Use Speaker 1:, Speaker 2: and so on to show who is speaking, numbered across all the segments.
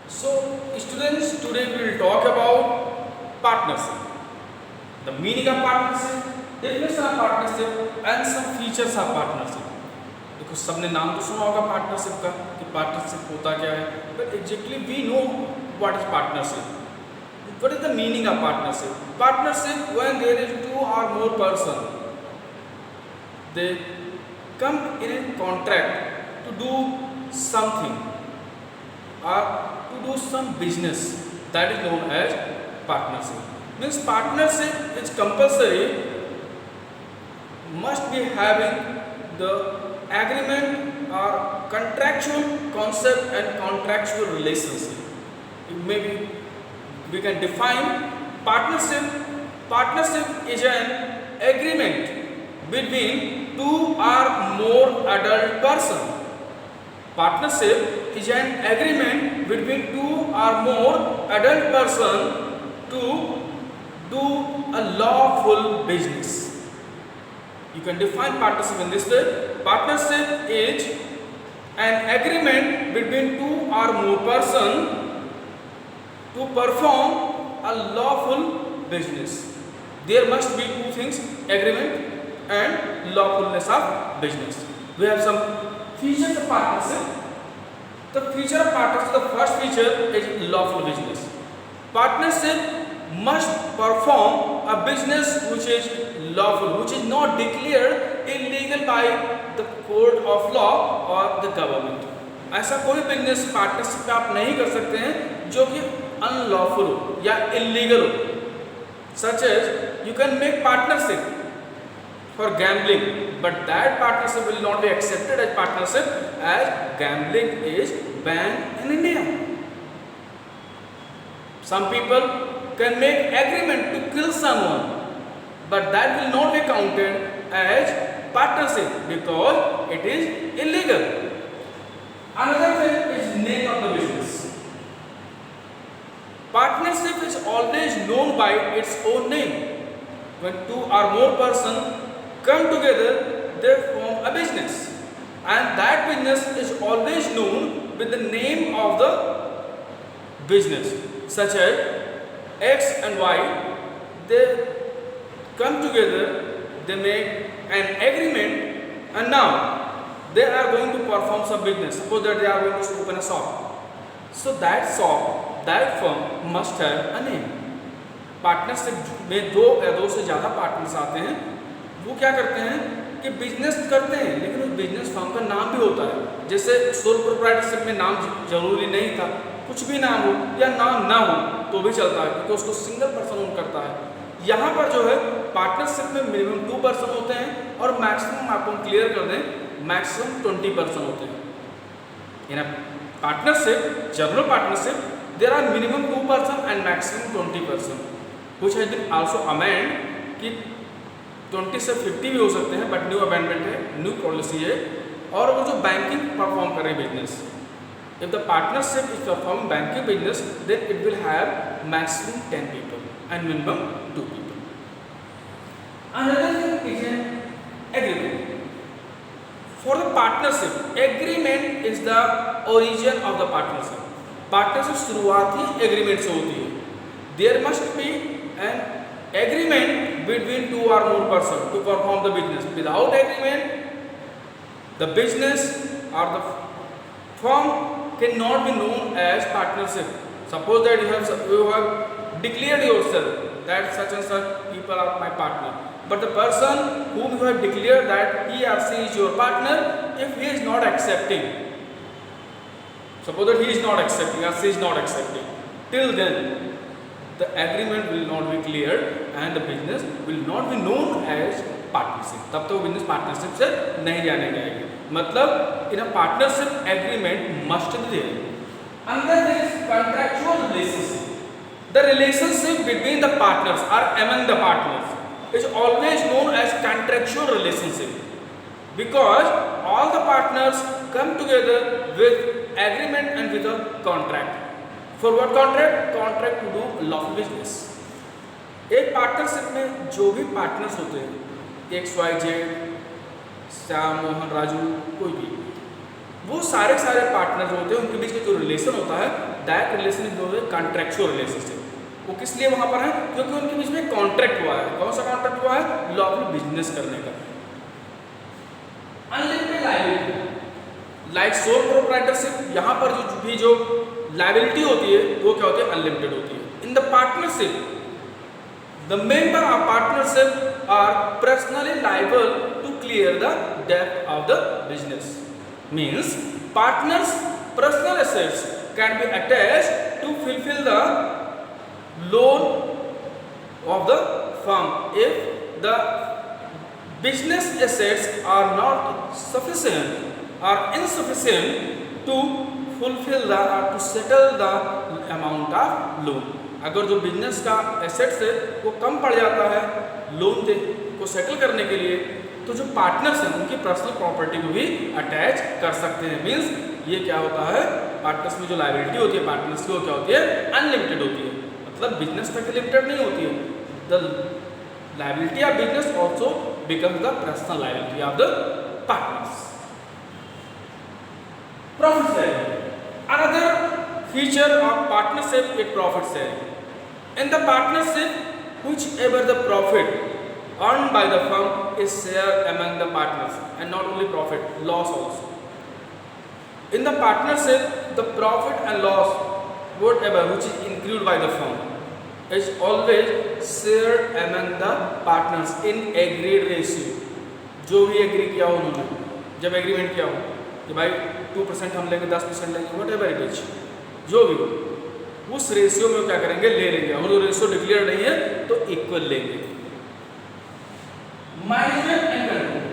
Speaker 1: So, students, today we will talk about partnership. The meaning of partnership, definition of partnership, and some features of partnership. देखो सबने नाम तो सुना होगा partnership का कि पार्टनरशिप होता क्या है, but exactly we know what is partnership. What is the meaning of partnership? Partnership when there is two or more person, they come in a contract to do something or to do some business, that is known as partnership. Means partnership is compulsory, must be having the agreement or contractual concept and contractual relationship. Maybe we can define partnership. Partnership is an agreement between two or more adult persons. Partnership is an agreement between two or more adult persons to do a lawful business. You can define partnership in this way. Partnership is an agreement between two or more persons to perform a lawful business. There must be two things, agreement and lawfulness of business. We have some features of partnership. The feature of partnership, the first feature is lawful business. Partnership must perform a business which is lawful, which is not declared illegal by the court of law or the government. ऐसा कोई business partnership पे आप नहीं कर सकते हैं जो कि अनलॉफुल हो या इलीगल हो. Such as you can make partnership for gambling, but that partnership will not be accepted as partnership as gambling is banned in India. Some people can make agreement to kill someone, but that will not be counted as partnership because it is illegal. Another thing is name of the business. Partnership is always known by its own name. When two or more persons come together, they form a business, and that business is always known with the name of the business, such as X and Y. They come together, they make an agreement, and now they are going to perform some business. Suppose that they are going to open a shop. So that shop, that firm must have a name. Partnership में दो या दो से ज़्यादा partners आते हैं. वो क्या करते हैं कि बिजनेस करते हैं, लेकिन उस बिजनेस फर्म का नाम भी होता है. जैसे सोल प्रोप्राइटरशिप में नाम जरूरी नहीं था, कुछ भी नाम हो या नाम ना हो तो भी चलता है क्योंकि उसको सिंगल पर्सन ओन करता है. यहाँ पर जो है पार्टनरशिप में मिनिमम 2 पर्सन होते हैं और मैक्सिमम आपको क्लियर कर दें, मैक्सिमम 20 पर्सन होते हैं. In partnership, general partnership, there are minimum 2 person and maximum 20 person, which has been also amend कि 20 से 50 भी हो सकते हैं, बट न्यू अमेंडमेंट है, न्यू पॉलिसी है. और वो जो बैंकिंग परफॉर्म कर रहे हैं business, if the partnership is performing banking business, then it will have maximum 10 people and minimum 2 people. Another thing is an agreement. For the partnership, agreement is the origin of the partnership. Partnership शुरुआत ही agreement से होती है. There must be an agreement between two or more persons to perform the business. Without agreement, the business or the firm cannot be known as partnership. Suppose that you have declared yourself that such and such people are my partner, but the person whom you have declared that he or she is your partner, if he is not accepting, suppose that he is not accepting or she is not accepting, till then the agreement will not be cleared and the business will not be known as partnership. तब तो business partnership से नहीं जाने जाएगी. मतलब in a partnership agreement must be there. Another thing is contractual relationship. The relationship between the partners or among the partners is always known as contractual relationship because all the partners come together with agreement and with a contract. For what contract? Contract to do lawful business. एक partnership में जो भी partners होते हैं, XYZ, Shyam, Mohan, Raju, कोई भी, वो सारे पार्टनर जो होते हैं उनके बीच का जो रिलेशन होता है that relation is known as contractual relationship. वो किस लिए वहां पर है? क्योंकि उनके बीच में कॉन्ट्रैक्ट हुआ है। कौन सा कॉन्ट्रैक्ट हुआ है? लॉफुल बिजनेस करने का। Unlimited liability like sole proprietorship, यहाँ पर जो लायबिलिटी होती है वो क्या होती है? अनलिमिटेड होती है। इन the partnership the member of partnership are personally liable to clear the debt of the business. Means partners personal assets can be attached to fulfill the loan of the firm if the business assets are not sufficient or insufficient to fulfill the or to settle the amount of loan. अगर जो business का assets है वो कम पड़ जाता है loan को settle करने के लिए, तो जो पार्टनर्स हैं उनकी पर्सनल प्रॉपर्टी को भी अटैच कर सकते हैं। मींस ये क्या होता है? पार्टनर्स में जो लायबिलिटी होती है पार्टनर्स की वो क्या होती है? अनलिमिटेड होती है। मतलब बिजनेस तक लिमिटेड नहीं होती है। The liability of business also becomes the personal liability of the partners. Profit sharing, another feature of partnership is profit sharing. In the partnership, whichever the profit earned by the firm is shared among the partners, and not only profit, loss also. In the partnership, the profit and loss, whatever which is incurred by the firm, is always shared among the partners in agreed ratio. जो भी agree किया हो उन्होंने, जब agreement किया हो कि भाई 2% हम लेंगे, 10% लेंगे, whatever it is, जो भी हो उस रेशियो में क्या करेंगे? ले लेंगे। और वो रेशियो डिक्लेयर नहीं है तो इक्वल लेंगे। Management and control,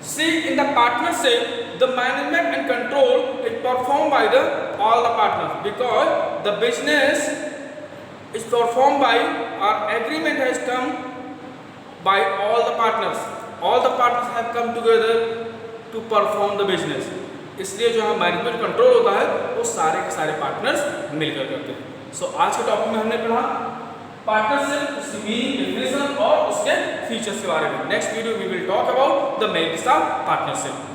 Speaker 1: see in the partnership the management and control is perform by the all the partners because the business is perform by or agreement has come by all the partners. All the partners have come together to perform the business. इसलिए जो हम management control होता है वो सारे के सारे partners मिलकर करते हैं। सो आज के टॉपिक में हमने पढ़ा पार्टनरशिप, उसकी मीनिंग, डेफिनेशन और उसके फीचर्स के बारे में। Next video we will talk about the merits of partnership.